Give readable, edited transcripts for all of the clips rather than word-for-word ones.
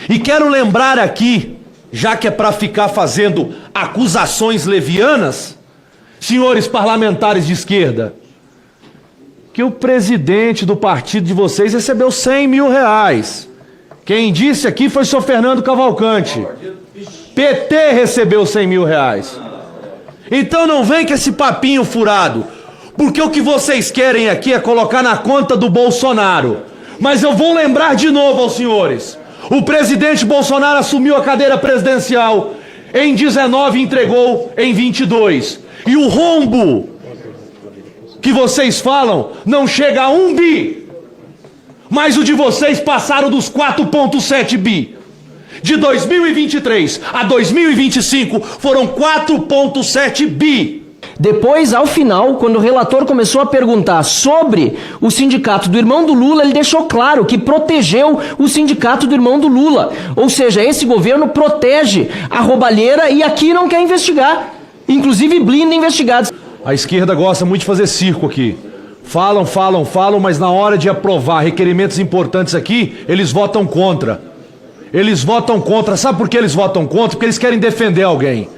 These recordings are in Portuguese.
E quero lembrar aqui, já que é para ficar fazendo acusações levianas, senhores parlamentares de esquerda, que o presidente do partido de vocês recebeu 100 mil reais. Quem disse aqui foi o senhor Fernando Cavalcante. PT recebeu 100 mil reais. Então não vem com esse papinho furado, porque o que vocês querem aqui é colocar na conta do Bolsonaro. Mas eu vou lembrar de novo aos senhores. O presidente Bolsonaro assumiu a cadeira presidencial em 19 e entregou em 22. E o rombo que vocês falam não chega a 1 bi. Mas o de vocês passaram dos 4,7 bi. De 2023 a 2025 foram 4,7 bi. Depois, ao final, quando o relator começou a perguntar sobre o sindicato do irmão do Lula, ele deixou claro que protegeu o sindicato do irmão do Lula. Ou seja, esse governo protege a roubalheira e aqui não quer investigar. Inclusive blinda investigados. A esquerda gosta muito de fazer circo aqui. Falam, mas na hora de aprovar requerimentos importantes aqui, eles votam contra. Eles votam contra. Sabe por que eles votam contra? Porque eles querem defender alguém.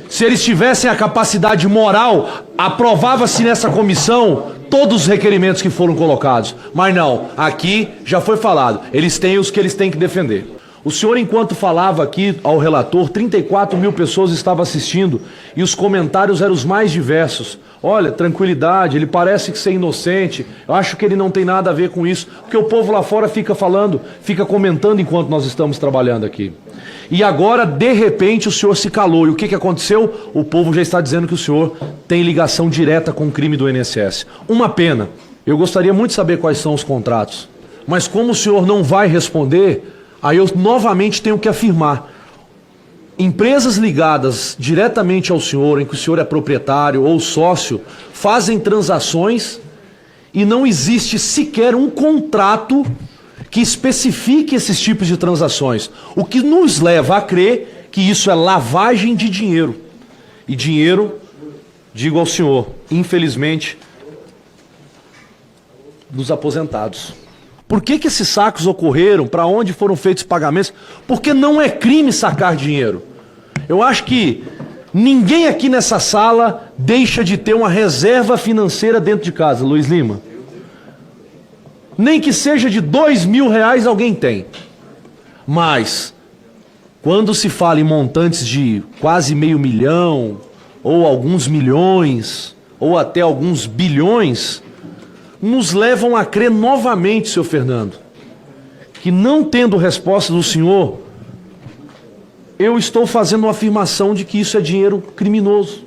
Se eles tivessem a capacidade moral, aprovava-se nessa comissão todos os requerimentos que foram colocados. Mas não, aqui já foi falado, eles têm os que eles têm que defender. O senhor, enquanto falava aqui ao relator, 34 mil pessoas estavam assistindo e os comentários eram os mais diversos. Olha, tranquilidade, ele parece ser inocente, eu acho que ele não tem nada a ver com isso, porque o povo lá fora fica falando, fica comentando enquanto nós estamos trabalhando aqui. E agora, de repente, o senhor se calou. E o que aconteceu? O povo já está dizendo que o senhor tem ligação direta com o crime do INSS. Uma pena. Eu gostaria muito de saber quais são os contratos. Mas como o senhor não vai responder, aí eu novamente tenho que afirmar. Empresas ligadas diretamente ao senhor, em que o senhor é proprietário ou sócio, fazem transações e não existe sequer um contrato que especifique esses tipos de transações. O que nos leva a crer que isso é lavagem de dinheiro. E dinheiro, digo ao senhor, infelizmente, dos aposentados. Por que esses sacos ocorreram? Para onde foram feitos pagamentos? Porque não é crime sacar dinheiro. Eu acho que ninguém aqui nessa sala deixa de ter uma reserva financeira dentro de casa, Luiz Lima. Nem que seja de 2 mil reais alguém tem. Mas, quando se fala em montantes de quase meio milhão, ou alguns milhões, ou até alguns bilhões, nos levam a crer novamente, senhor Fernando, que não tendo resposta do senhor, eu estou fazendo uma afirmação de que isso é dinheiro criminoso,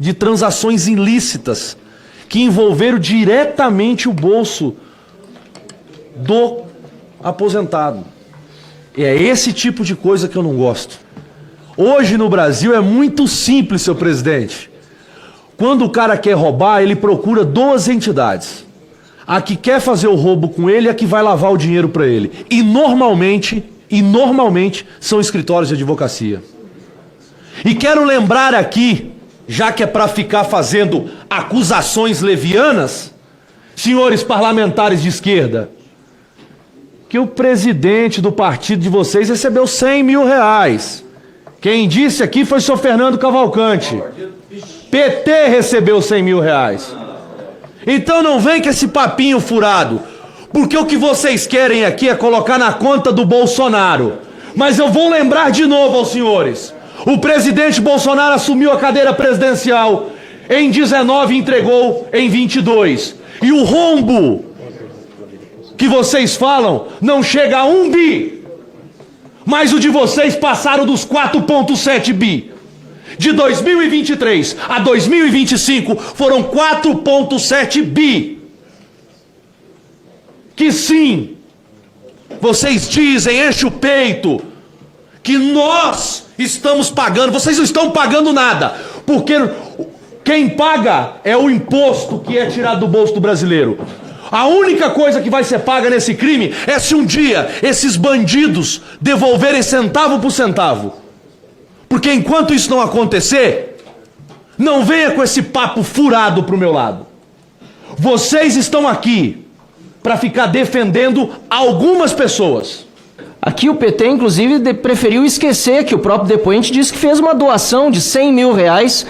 de transações ilícitas, que envolveram diretamente o bolso do aposentado. E é esse tipo de coisa que eu não gosto. Hoje no Brasil é muito simples, senhor presidente. Quando o cara quer roubar, ele procura 2 entidades. A que quer fazer o roubo com ele e a que vai lavar o dinheiro para ele. E normalmente são escritórios de advocacia. E quero lembrar aqui, já que é para ficar fazendo acusações levianas, senhores parlamentares de esquerda, que o presidente do partido de vocês recebeu 100 mil reais. Quem disse aqui foi o senhor Fernando Cavalcante. PT recebeu 100 mil reais. Então não vem com esse papinho furado, porque o que vocês querem aqui é colocar na conta do Bolsonaro. Mas eu vou lembrar de novo aos senhores. O presidente Bolsonaro assumiu a cadeira presidencial em 19 e entregou em 22. E o rombo que vocês falam não chega a 1 bi. Mas o de vocês passaram dos 4,7 bi. De 2023 a 2025 foram 4,7 bi. Que sim, vocês dizem, enche o peito, que nós estamos pagando. Vocês não estão pagando nada, porque quem paga é o imposto que é tirado do bolso do brasileiro. A única coisa que vai ser paga nesse crime é se um dia esses bandidos devolverem centavo por centavo. Porque enquanto isso não acontecer, não venha com esse papo furado pro meu lado. Vocês estão aqui para ficar defendendo algumas pessoas. Aqui o PT, inclusive, preferiu esquecer que o próprio depoente disse que fez uma doação de 100 mil reais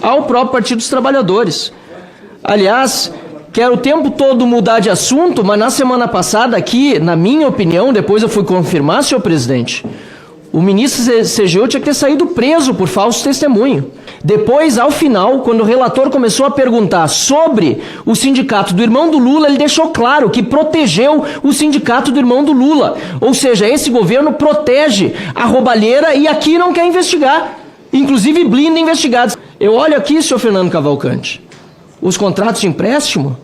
ao próprio Partido dos Trabalhadores. Aliás, quero o tempo todo mudar de assunto, mas na semana passada aqui, na minha opinião, depois eu fui confirmar, senhor presidente, o ministro CGU tinha que ter saído preso por falso testemunho. Depois, ao final, quando o relator começou a perguntar sobre o sindicato do irmão do Lula, ele deixou claro que protegeu o sindicato do irmão do Lula. Ou seja, esse governo protege a roubalheira e aqui não quer investigar. Inclusive blinda investigados. Eu olho aqui, senhor Fernando Cavalcante, os contratos de empréstimo,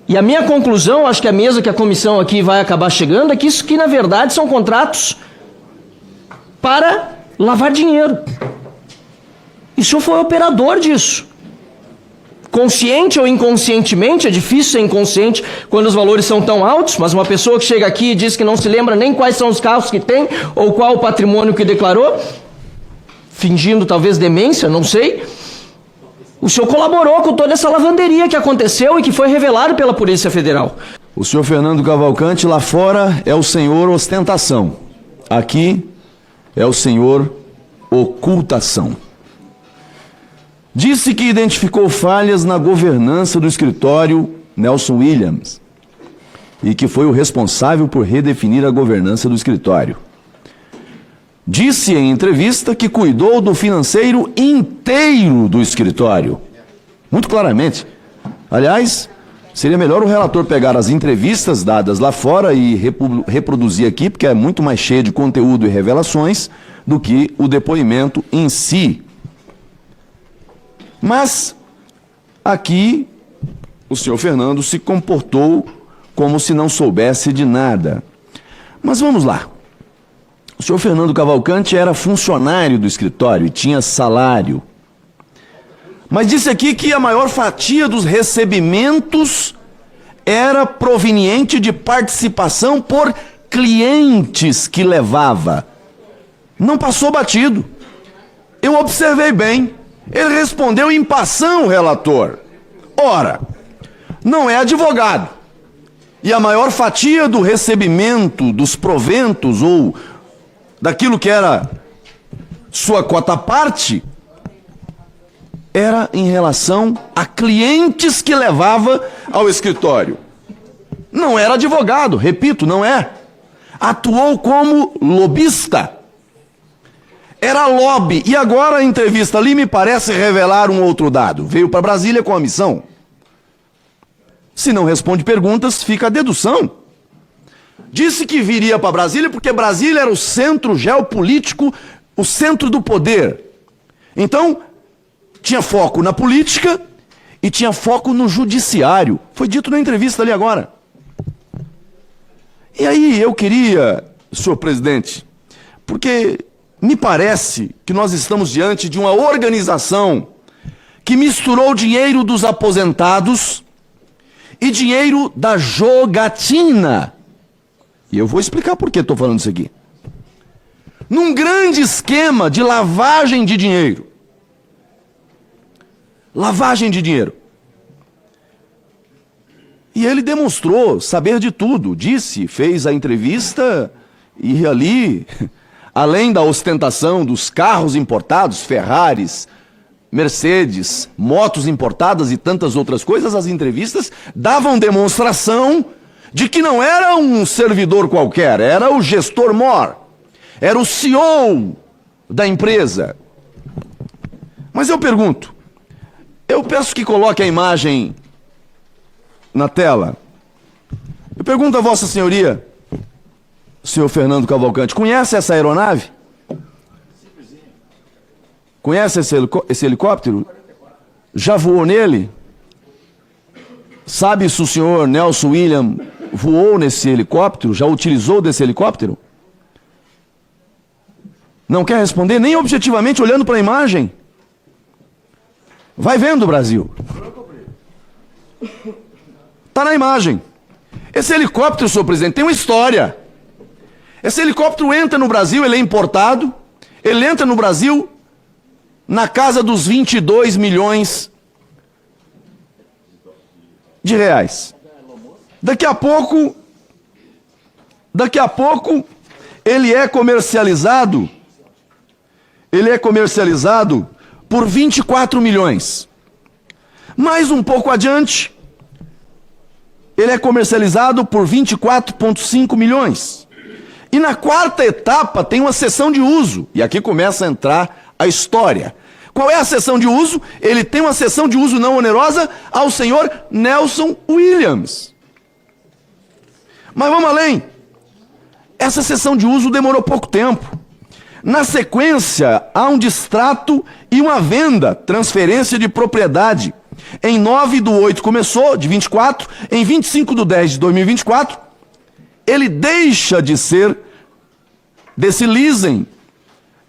e a minha conclusão, acho que a mesa que a comissão aqui vai acabar chegando, é que isso que na verdade são contratos para lavar dinheiro. E o senhor foi operador disso. Consciente ou inconscientemente, é difícil ser inconsciente quando os valores são tão altos, mas uma pessoa que chega aqui e diz que não se lembra nem quais são os carros que tem, ou qual o patrimônio que declarou, fingindo talvez demência, não sei, o senhor colaborou com toda essa lavanderia que aconteceu e que foi revelado pela Polícia Federal. O senhor Fernando Cavalcante lá fora é o senhor ostentação. Aqui é o senhor ocultação. Disse que identificou falhas na governança do escritório Nelson Williams e que foi o responsável por redefinir a governança do escritório. Disse em entrevista que cuidou do financeiro inteiro do escritório. Muito claramente. Aliás, seria melhor o relator pegar as entrevistas dadas lá fora e reproduzir aqui, porque é muito mais cheio de conteúdo e revelações do que o depoimento em si. Mas, aqui, o senhor Fernando se comportou como se não soubesse de nada. Mas vamos lá. O senhor Fernando Cavalcante era funcionário do escritório e tinha salário. Mas disse aqui que a maior fatia dos recebimentos era proveniente de participação por clientes que levava. Não passou batido. Eu observei bem. Ele respondeu em passão, relator. Ora, não é advogado. E a maior fatia do recebimento, dos proventos ou daquilo que era sua quota parte, era em relação a clientes que levava ao escritório. Não era advogado, repito, não é. Atuou como lobista. Era lobby. E agora a entrevista ali me parece revelar um outro dado. Veio para Brasília com a missão. Se não responde perguntas, fica a dedução. Disse que viria para Brasília porque Brasília era o centro geopolítico, o centro do poder. Então, tinha foco na política e tinha foco no judiciário. Foi dito na entrevista ali agora. E aí eu queria, senhor presidente, porque me parece que nós estamos diante de uma organização que misturou dinheiro dos aposentados e dinheiro da jogatina. E eu vou explicar por que estou falando isso aqui. Num grande esquema de lavagem de dinheiro. Lavagem de dinheiro. E ele demonstrou saber de tudo. Disse, fez a entrevista e ali, além da ostentação dos carros importados, Ferraris, Mercedes, motos importadas e tantas outras coisas, as entrevistas davam demonstração de que não era um servidor qualquer, era o gestor mor, era o CEO da empresa. Mas eu pergunto, eu peço que coloque a imagem na tela. Eu pergunto a Vossa Senhoria, senhor Fernando Cavalcante, conhece essa aeronave? Conhece esse helicóptero? Já voou nele? Sabe se o senhor Nelson Williams voou nesse helicóptero? Já utilizou desse helicóptero? Não quer responder nem objetivamente olhando para a imagem? Vai vendo, Brasil. Está na imagem. Esse helicóptero, senhor presidente, tem uma história. Esse helicóptero entra no Brasil, ele é importado, ele entra no Brasil na casa dos 22 milhões de reais. Daqui a pouco, ele é comercializado por 24 milhões. Mais um pouco adiante, ele é comercializado por 24,5 milhões. E na quarta etapa tem uma cessão de uso. E aqui começa a entrar a história. Qual é a cessão de uso? Ele tem uma cessão de uso não onerosa ao senhor Nelson Williams. Mas vamos além. Essa cessão de uso demorou pouco tempo. Na sequência, há um distrato e uma venda, transferência de propriedade. Em 9/8 começou, de 24, em 25/10 de 2024, ele deixa de ser desse leasing.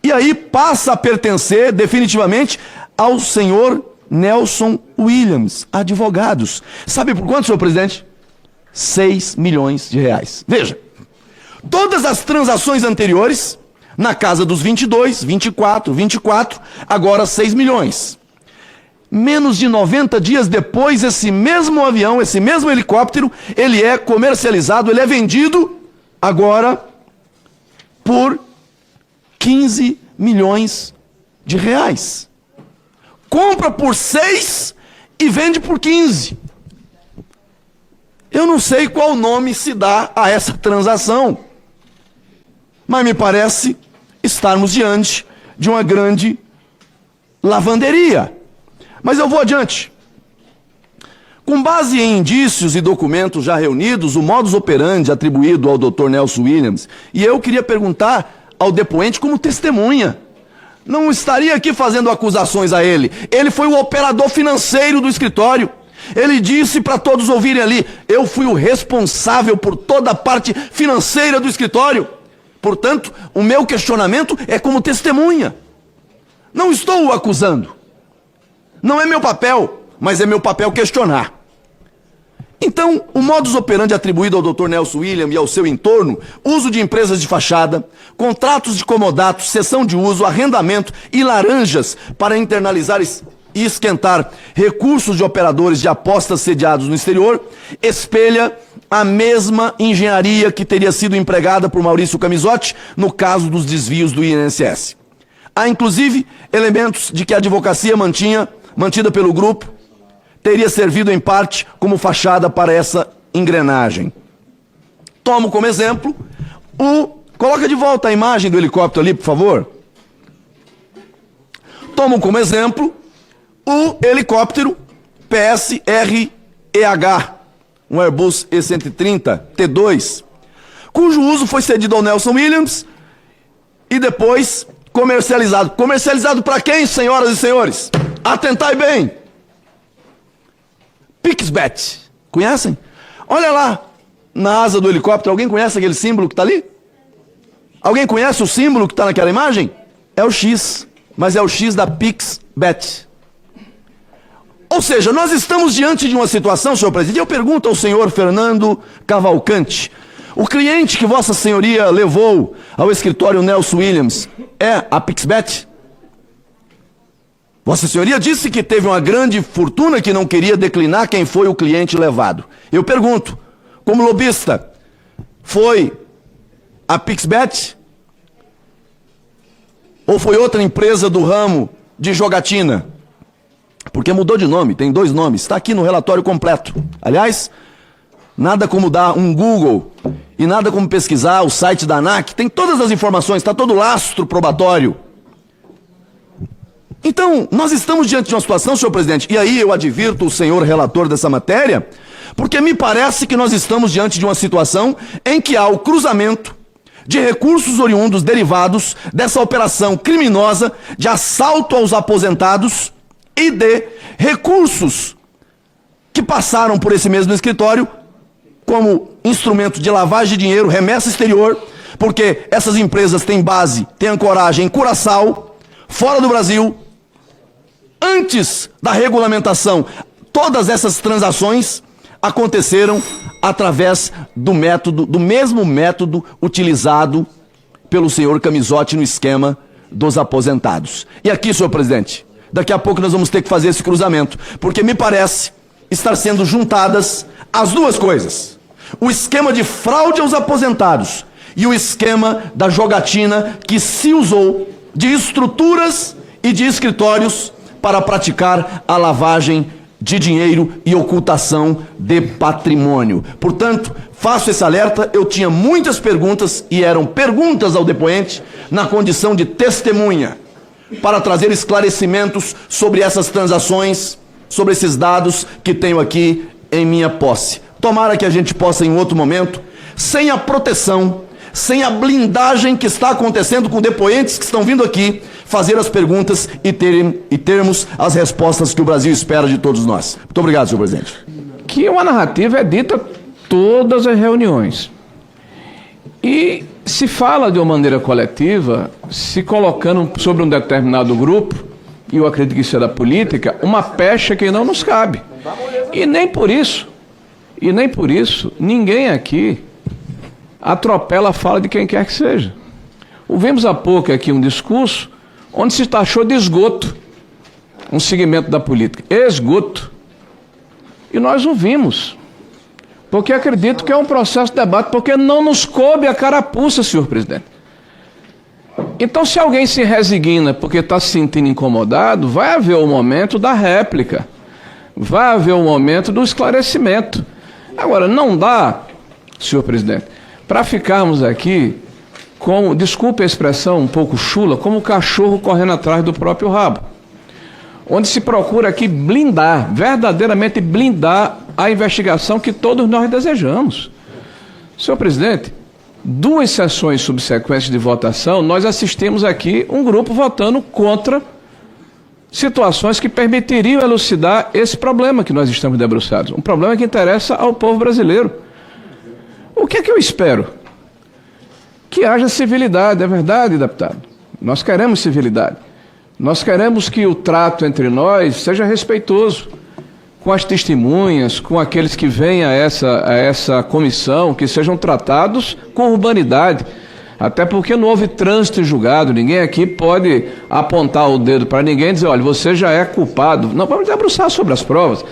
E aí passa a pertencer definitivamente ao senhor Nelson Williams, advogados. Sabe por quanto, senhor presidente? 6 milhões de reais. Veja, todas as transações anteriores, na casa dos 22, 24, agora 6 milhões. Menos de 90 dias depois, esse mesmo avião, esse mesmo helicóptero, ele é comercializado, ele é vendido agora por 15 milhões de reais. Compra por 6 e vende por 15. Eu não sei qual nome se dá a essa transação, mas me parece estarmos diante de uma grande lavanderia. Mas eu vou adiante. Com base em indícios e documentos já reunidos, o modus operandi atribuído ao Dr. Nelson Williams, e eu queria perguntar ao depoente como testemunha. Não estaria aqui fazendo acusações a ele. Ele foi o operador financeiro do escritório. Ele disse para todos ouvirem ali, eu fui o responsável por toda a parte financeira do escritório. Portanto, o meu questionamento é como testemunha. Não estou o acusando. Não é meu papel, mas é meu papel questionar. Então, o modus operandi atribuído ao Dr. Nelson Williams e ao seu entorno, uso de empresas de fachada, contratos de comodato, cessão de uso, arrendamento e laranjas para internalizar e esquentar recursos de operadores de apostas sediados no exterior, espelha a mesma engenharia que teria sido empregada por Maurício Camisotti no caso dos desvios do INSS. Há, inclusive, elementos de que a advocacia mantida pelo grupo, teria servido em parte como fachada para essa engrenagem. Tomo como exemplo coloca de volta a imagem do helicóptero ali, por favor. Tomo como exemplo o helicóptero PSREH, um Airbus E130 T2, cujo uso foi cedido ao Nelson Williams e depois comercializado. Comercializado para quem, senhoras e senhores? Atentai bem. Pixbet. Conhecem? Olha lá na asa do helicóptero. Alguém conhece aquele símbolo que está ali? Alguém conhece o símbolo que está naquela imagem? É o X, mas é o X da Pixbet. Ou seja, nós estamos diante de uma situação, senhor presidente. Eu pergunto ao senhor Fernando Cavalcante, o cliente que vossa senhoria levou ao escritório Nelson Williams é a Pixbet? Vossa senhoria disse que teve uma grande fortuna que não queria declinar quem foi o cliente levado. Eu pergunto, como lobista, foi a Pixbet? Ou foi outra empresa do ramo de jogatina? Porque mudou de nome, tem 2 nomes, está aqui no relatório completo. Aliás, nada como dar um Google e nada como pesquisar o site da ANAC, tem todas as informações, está todo o lastro probatório. Então, nós estamos diante de uma situação, senhor presidente, e aí eu advirto o senhor relator dessa matéria, porque me parece que nós estamos diante de uma situação em que há o cruzamento de recursos oriundos derivados dessa operação criminosa de assalto aos aposentados e de recursos que passaram por esse mesmo escritório como instrumento de lavagem de dinheiro, remessa exterior, porque essas empresas têm base, têm ancoragem em Curaçao, fora do Brasil. Antes da regulamentação, todas essas transações aconteceram através do mesmo método utilizado pelo senhor Camisotti no esquema dos aposentados. E aqui, senhor presidente, daqui a pouco nós vamos ter que fazer esse cruzamento, porque me parece estar sendo juntadas as duas coisas. O esquema de fraude aos aposentados e o esquema da jogatina que se usou de estruturas e de escritórios para praticar a lavagem de dinheiro e ocultação de patrimônio. Portanto, faço esse alerta. Eu tinha muitas perguntas, e eram perguntas ao depoente, na condição de testemunha, para trazer esclarecimentos sobre essas transações, sobre esses dados que tenho aqui em minha posse. Tomara que a gente possa, em outro momento, sem a proteção, sem a blindagem que está acontecendo com depoentes que estão vindo aqui, fazer as perguntas e termos as respostas que o Brasil espera de todos nós. Muito obrigado, senhor presidente. Que uma narrativa é dita todas as reuniões. E se fala de uma maneira coletiva, se colocando sobre um determinado grupo, e eu acredito que isso é da política, uma pecha que não nos cabe. E nem por isso, ninguém aqui atropela a fala de quem quer que seja. Ouvimos há pouco aqui um discurso onde se taxou de esgoto um segmento da política. Esgoto. E nós ouvimos. Porque acredito que é um processo de debate, porque não nos coube a carapuça, senhor presidente. Então, se alguém se resigna porque está se sentindo incomodado, vai haver o momento da réplica. Vai haver o momento do esclarecimento. Agora, não dá, senhor presidente, para ficarmos aqui como, desculpe a expressão um pouco chula, como o cachorro correndo atrás do próprio rabo. Onde se procura aqui blindar, verdadeiramente blindar a investigação que todos nós desejamos. Senhor presidente, 2 sessões subsequentes de votação, nós assistimos aqui um grupo votando contra situações que permitiriam elucidar esse problema que nós estamos debruçados. Um problema que interessa ao povo brasileiro. O que é que eu espero? Que haja civilidade, é verdade, deputado. Nós queremos civilidade. Nós queremos que o trato entre nós seja respeitoso com as testemunhas, com aqueles que vêm a essa comissão, que sejam tratados com urbanidade. Até porque não houve trânsito em julgado, ninguém aqui pode apontar o dedo para ninguém e dizer, olha, você já é culpado. Não, vamos debruçar sobre as provas.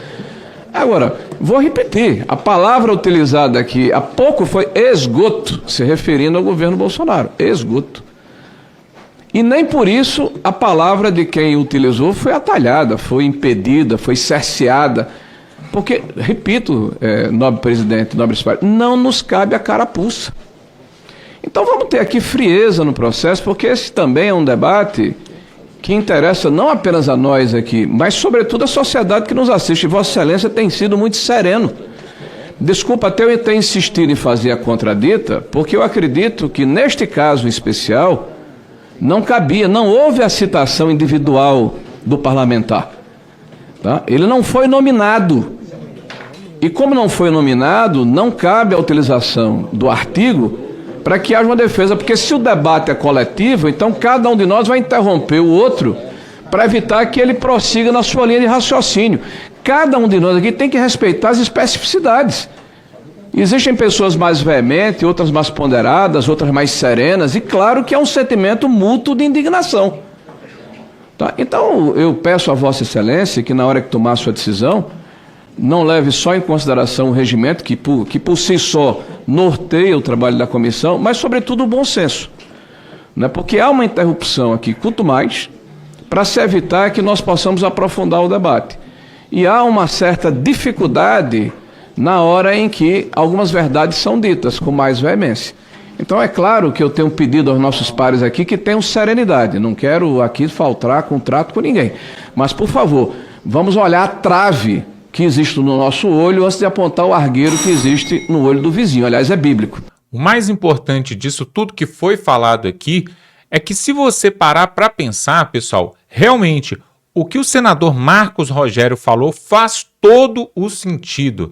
Agora, vou repetir, a palavra utilizada aqui há pouco foi esgoto, se referindo ao governo Bolsonaro, esgoto. E nem por isso a palavra de quem utilizou foi atalhada, foi impedida, foi cerceada. Porque, repito, nobre presidente, nobres pares, não nos cabe a carapuça. Então vamos ter aqui frieza no processo, porque esse também é um debate que interessa não apenas a nós aqui, mas sobretudo a sociedade que nos assiste. Vossa Excelência tem sido muito sereno. Desculpa até eu ter insistido em fazer a contradita, porque eu acredito que neste caso especial não cabia, não houve a citação individual do parlamentar. Tá? Ele não foi nominado. E como não foi nominado, não cabe a utilização do artigo para que haja uma defesa, porque se o debate é coletivo, então cada um de nós vai interromper o outro para evitar que ele prossiga na sua linha de raciocínio. Cada um de nós aqui tem que respeitar as especificidades. Existem pessoas mais veementes, outras mais ponderadas, outras mais serenas, e claro que é um sentimento mútuo de indignação. Tá? Então eu peço a Vossa Excelência que na hora que tomar a sua decisão, não leve só em consideração o regimento, que por si só norteia o trabalho da comissão, mas sobretudo o bom senso. Né? Porque há uma interrupção aqui, quanto mais, para se evitar que nós possamos aprofundar o debate. E há uma certa dificuldade na hora em que algumas verdades são ditas com mais veemência. Então é claro que eu tenho pedido aos nossos pares aqui que tenham serenidade. Não quero aqui faltar contrato com ninguém. Mas, por favor, vamos olhar a trave que existe no nosso olho antes de apontar o argueiro que existe no olho do vizinho. Aliás, é bíblico. O mais importante disso tudo que foi falado aqui é que se você parar para pensar, pessoal, realmente o que o senador Marcos Rogério falou faz todo o sentido.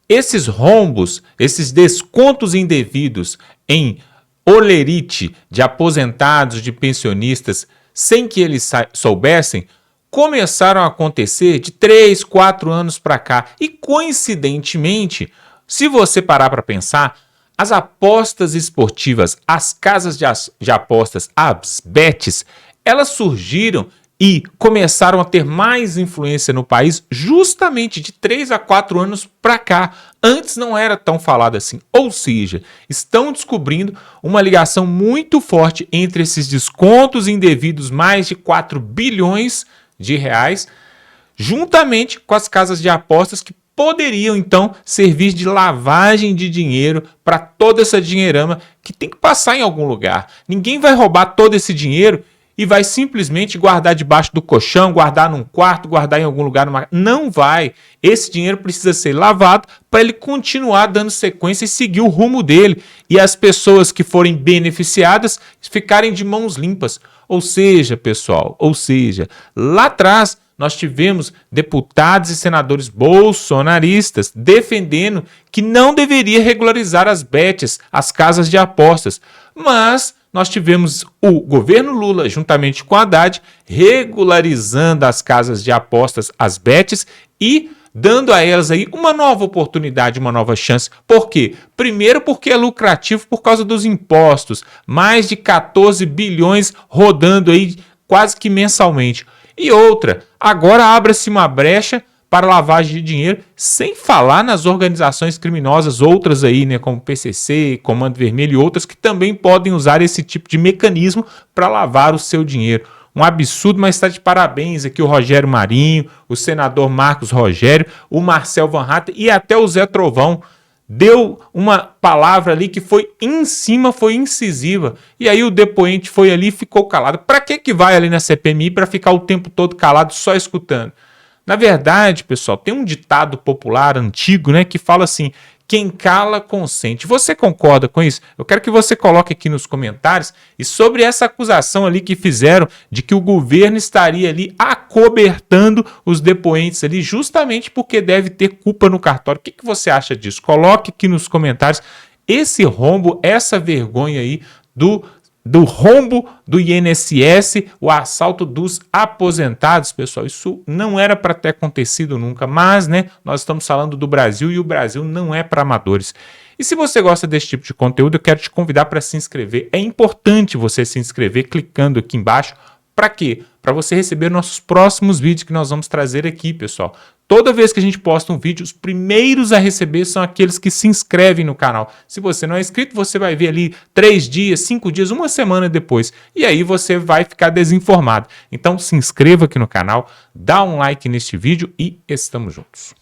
Esses rombos, esses descontos indevidos em olerite de aposentados, de pensionistas, sem que eles soubessem, começaram a acontecer de 3, 4 anos para cá. E, coincidentemente, se você parar para pensar, as apostas esportivas, as casas de apostas, as bets, elas surgiram e começaram a ter mais influência no país justamente de 3 a 4 anos para cá. Antes não era tão falado assim. Ou seja, estão descobrindo uma ligação muito forte entre esses descontos indevidos, mais de 4 bilhões de reais, juntamente com as casas de apostas que poderiam então servir de lavagem de dinheiro para toda essa dinheirama que tem que passar em algum lugar. Ninguém vai roubar todo esse dinheiro e vai simplesmente guardar debaixo do colchão, guardar num quarto, guardar em algum lugar. Não vai. Esse dinheiro precisa ser lavado para ele continuar dando sequência e seguir o rumo dele. E as pessoas que forem beneficiadas ficarem de mãos limpas. Ou seja, pessoal, lá atrás nós tivemos deputados e senadores bolsonaristas defendendo que não deveria regularizar as bets, as casas de apostas. Mas nós tivemos o governo Lula, juntamente com a Haddad, regularizando as casas de apostas, as bets, e dando a elas aí uma nova oportunidade, uma nova chance. Por quê? Primeiro porque é lucrativo por causa dos impostos. Mais de 14 bilhões rodando aí quase que mensalmente. E outra, agora abre-se uma brecha para lavagem de dinheiro, sem falar nas organizações criminosas, outras aí, né, como PCC, Comando Vermelho e outras, que também podem usar esse tipo de mecanismo para lavar o seu dinheiro. Um absurdo, mas está de parabéns aqui o Rogério Marinho, o senador Marcos Rogério, o Marcel Van Hatten e até o Zé Trovão. Deu uma palavra ali que foi em cima, foi incisiva. E aí o depoente foi ali e ficou calado. Para que vai ali na CPMI para ficar o tempo todo calado só escutando? Na verdade, pessoal, tem um ditado popular antigo, né, que fala assim: quem cala, consente. Você concorda com isso? Eu quero que você coloque aqui nos comentários. E sobre essa acusação ali que fizeram de que o governo estaria ali acobertando os depoentes ali, justamente porque deve ter culpa no cartório. O que você acha disso? Coloque aqui nos comentários esse rombo, essa vergonha aí do rombo do INSS, o assalto dos aposentados, pessoal. Isso não era para ter acontecido nunca, mas, né, nós estamos falando do Brasil e o Brasil não é para amadores. E se você gosta desse tipo de conteúdo, eu quero te convidar para se inscrever. É importante você se inscrever clicando aqui embaixo. Para quê? Para você receber nossos próximos vídeos que nós vamos trazer aqui, pessoal. Toda vez que a gente posta um vídeo, os primeiros a receber são aqueles que se inscrevem no canal. Se você não é inscrito, você vai ver ali 3 dias, 5 dias, uma semana depois. E aí você vai ficar desinformado. Então se inscreva aqui no canal, dá um like neste vídeo e estamos juntos.